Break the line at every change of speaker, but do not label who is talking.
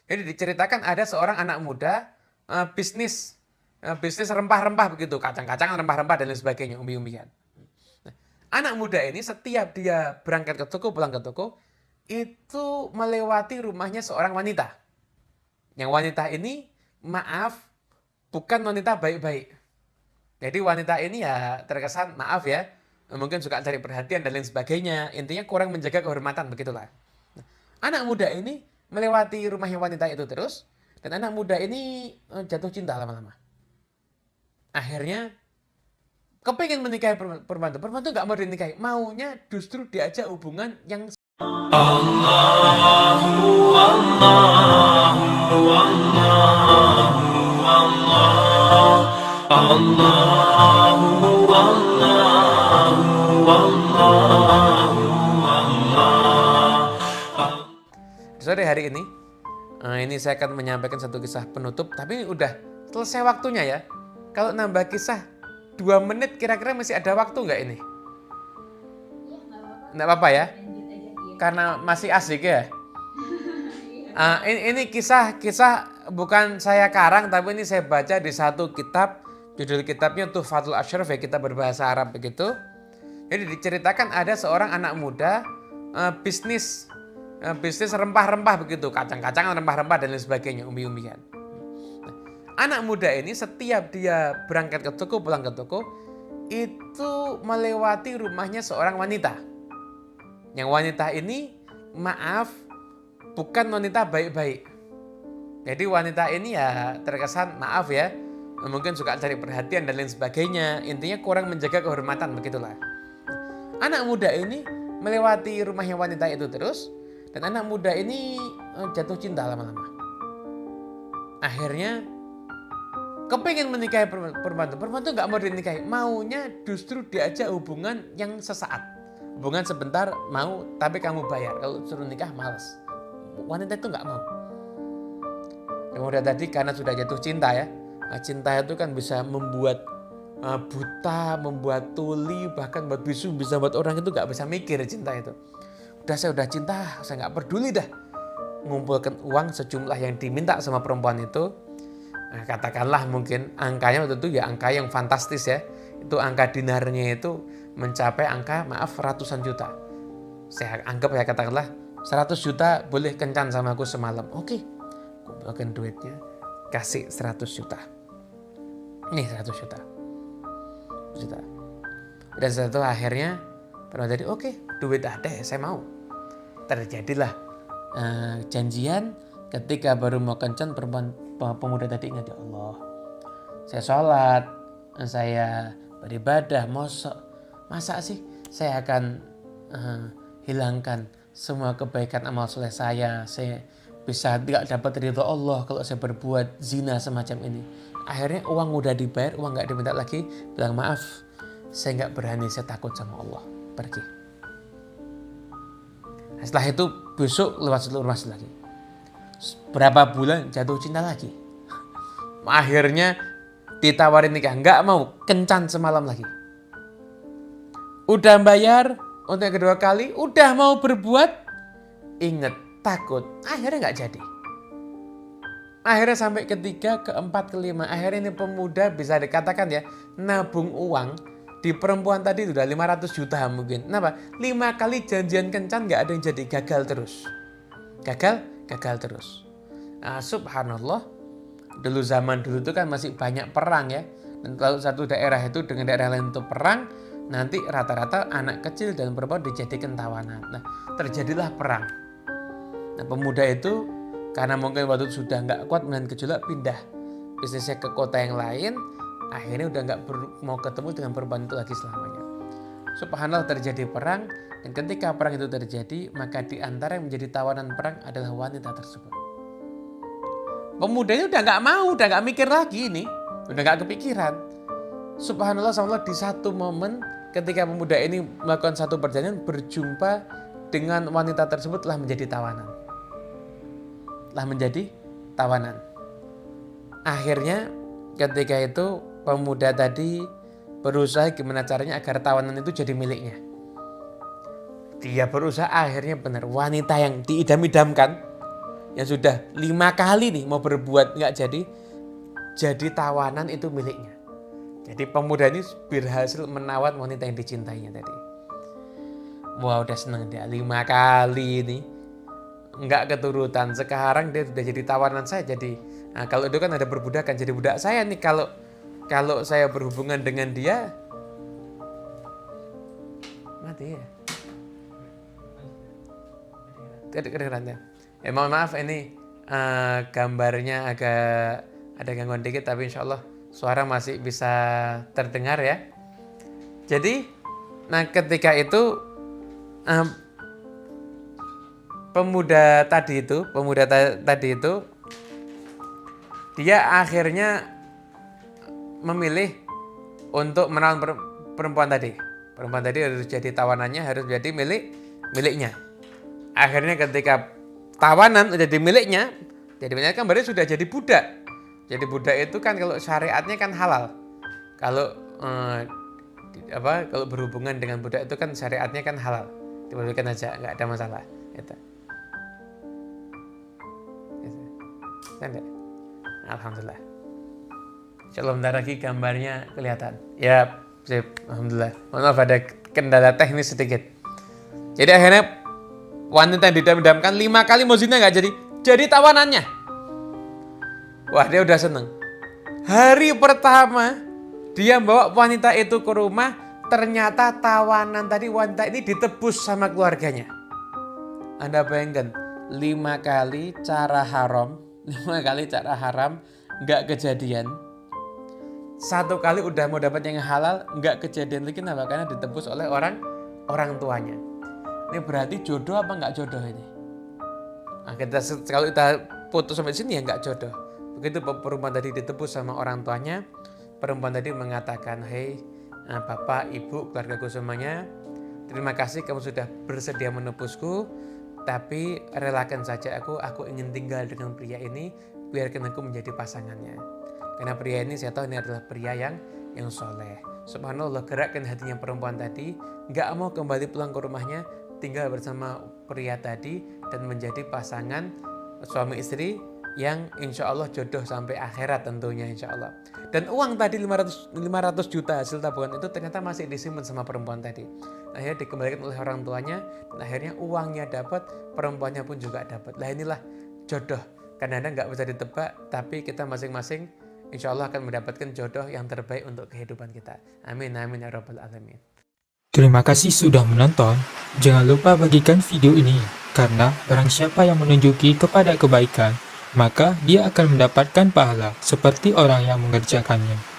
Jadi diceritakan ada seorang anak muda bisnis rempah-rempah begitu, kacang-kacangan, rempah-rempah dan lain sebagainya, umbi-umbian. Anak muda ini setiap dia berangkat ke toko, pulang ke toko, itu melewati rumahnya seorang wanita. Yang wanita ini, maaf, bukan wanita baik-baik. Jadi wanita ini ya terkesan, maaf ya, mungkin suka cari perhatian dan lain sebagainya. Intinya kurang menjaga kehormatan, begitulah. Anak muda ini melewati rumahnya wanita itu terus, dan anak muda ini jatuh cinta lama-lama. Akhirnya kepingin menikahi perempuan itu. Perempuan itu nggak mau dinikahi. Maunya justru diajak hubungan yang
Allahu Allahu Allahu Allah Allahu Allahu Allahu Allah.
sore hari ini saya akan menyampaikan satu kisah penutup, tapi ini udah selesai waktunya ya. Kalau nambah kisah 2 menit kira-kira masih ada waktu nggak ini? Nggak apa-apa ya? Karena masih asik ya. Ini kisah bukan saya karang, tapi ini saya baca di satu kitab. Judul kitabnya Tuhfatul Asyraf ya, kitab berbahasa Arab begitu. Jadi diceritakan ada seorang anak muda bisnis rempah-rempah begitu, kacang-kacangan, rempah-rempah dan lain sebagainya, umbi-umbian. Anak muda ini setiap dia berangkat ke toko, pulang ke toko, itu melewati rumahnya seorang wanita. Yang wanita ini, maaf, bukan wanita baik-baik. Jadi wanita ini ya terkesan, maaf ya, mungkin suka cari perhatian dan lain sebagainya. Intinya kurang menjaga kehormatan, begitulah. Anak muda ini melewati rumahnya wanita itu terus, dan anak muda ini jatuh cinta lama-lama. Akhirnya kepingin menikahi perempuan itu. Perempuan itu nggak mau dinikahi. Maunya justru diajak hubungan yang sesaat. Hubungan sebentar mau, tapi kamu bayar. Kalau suruh nikah males. Wanita itu nggak mau. Kemudian tadi karena sudah jatuh cinta ya. Cinta itu kan bisa membuat buta, membuat tuli, bahkan buat bisu, bisa buat orang itu nggak bisa mikir cinta itu. Saya udah cinta, saya nggak peduli dah. Ngumpulkan uang sejumlah yang diminta sama perempuan itu. Nah, katakanlah mungkin angkanya waktu itu ya angka yang fantastis ya. Itu angka dinarnya itu mencapai angka maaf ratusan juta. Saya anggap ya katakanlah 100 juta boleh kencan sama aku semalam. Oke, kumpulkan duitnya, kasih 100 juta. Nih 100 juta. Dan setelah itu akhirnya pernah jadi oke, duit ada ya saya mau. Terjadilah janjian. Ketika baru mau kencan, pemuda tadi ingat, ya Allah, saya sholat, saya beribadah, masa sih saya akan hilangkan semua kebaikan amal soleh saya bisa tidak dapat ridho Allah kalau saya berbuat zina semacam ini. Akhirnya uang udah dibayar, uang nggak diminta lagi, bilang maaf, saya nggak berani, saya takut sama Allah, pergi. Setelah itu besok lewat rumah lagi. Berapa bulan jatuh cinta lagi. Akhirnya ditawarin nikah, nggak mau, kencan semalam lagi. Udah bayar untuk yang kedua kali, udah mau berbuat, inget, takut, akhirnya nggak jadi. Akhirnya sampai ketiga, keempat, kelima, akhirnya ini pemuda bisa dikatakan ya, nabung uang di perempuan tadi udah 500 juta mungkin. Kenapa? 5 kali janjian kencan nggak ada yang jadi, gagal terus. Gagal terus. Subhanallah, zaman dulu itu kan masih banyak perang ya. Dan kalau satu daerah itu dengan daerah lain itu perang, nanti rata-rata anak kecil dan perempuan dijadikan tawanan. Nah, terjadilah perang. Nah, pemuda itu karena mungkin waktu itu sudah nggak kuat menahan gejolak, pindah bisnisnya ke kota yang lain. Akhirnya udah nggak mau ketemu dengan perempuan itu lagi selamanya. Subhanallah, terjadi perang. Dan ketika perang itu terjadi, maka di antara yang menjadi tawanan perang adalah wanita tersebut. Pemuda ini udah nggak mau, udah nggak mikir lagi ini, udah nggak kepikiran. Subhanallah, di satu momen ketika pemuda ini melakukan satu perjalanan, berjumpa dengan wanita tersebut telah menjadi tawanan. Akhirnya ketika itu pemuda tadi berusaha gimana caranya agar tawanan itu jadi miliknya. Dia berusaha, akhirnya benar, wanita yang diidam-idamkan yang sudah 5 kali nih mau berbuat nggak jadi tawanan itu miliknya. Jadi pemuda ini berhasil menawar wanita yang dicintainya tadi. Wah, udah seneng dia 5 kali ini nggak keturutan. Sekarang dia sudah jadi tawanan saya. Jadi kalau itu kan ada perbudakan, jadi budak saya nih. Kalau saya berhubungan dengan dia mati ya. Kedengeran ya. Mohon maaf ini gambarnya agak ada gangguan dikit, tapi insya Allah suara masih bisa terdengar ya. Jadi, ketika itu pemuda tadi itu dia akhirnya memilih untuk menawan perempuan tadi. Perempuan tadi harus jadi tawanannya, harus jadi miliknya. Akhirnya ketika tawanan jadi miliknya kan berarti sudah jadi budak. Jadi budak itu kan kalau syariatnya kan halal. Kalau kalau berhubungan dengan budak itu kan syariatnya kan halal. Dibolehkan aja, nggak ada masalah. Gitu. Alhamdulillah. Insyaallah bentar lagi gambarnya kelihatan. Ya, sip. Alhamdulillah. Mohon maaf ada kendala teknis sedikit. Jadi akhirnya wanita yang didam-damkan 5 kali mau zina nggak jadi tawanannya. Wah, dia udah seneng. Hari pertama dia bawa wanita itu ke rumah, ternyata tawanan tadi wanita ini ditebus sama keluarganya. Anda bayangkan 5 kali cara haram nggak kejadian. 1 kali udah mau dapat yang halal nggak kejadian lagi, kenapa? Karena ditebus oleh orang tuanya. Ini berarti jodoh apa nggak jodoh ini? Kalau kita putus sampai sini ya nggak jodoh. Begitu perempuan tadi ditebus sama orang tuanya, perempuan tadi mengatakan, hei bapak, ibu, keluargaku semuanya, terima kasih kamu sudah bersedia menebusku, tapi relakan saja aku ingin tinggal dengan pria ini, biarkan aku menjadi pasangannya. Karena pria ini saya tahu ini adalah pria yang soleh. Subhanallah, gerakkan hatinya perempuan tadi, nggak mau kembali pulang ke rumahnya, tinggal bersama pria tadi dan menjadi pasangan suami istri yang insya Allah jodoh sampai akhirat tentunya insya Allah. Dan uang tadi 500 juta hasil tabungan itu ternyata masih disimpan sama perempuan tadi. Akhirnya dikembalikan oleh orang tuanya dan akhirnya uangnya dapat, perempuannya pun juga dapat. Lah inilah jodoh. Kadang-kadang nggak bisa ditebak, tapi kita masing-masing insya Allah akan mendapatkan jodoh yang terbaik untuk kehidupan kita. Amin, amin ya rabbal alamin.
Terima kasih sudah menonton. Jangan lupa bagikan video ini, karena barang siapa yang menunjuki kepada kebaikan, maka dia akan mendapatkan pahala seperti orang yang mengerjakannya.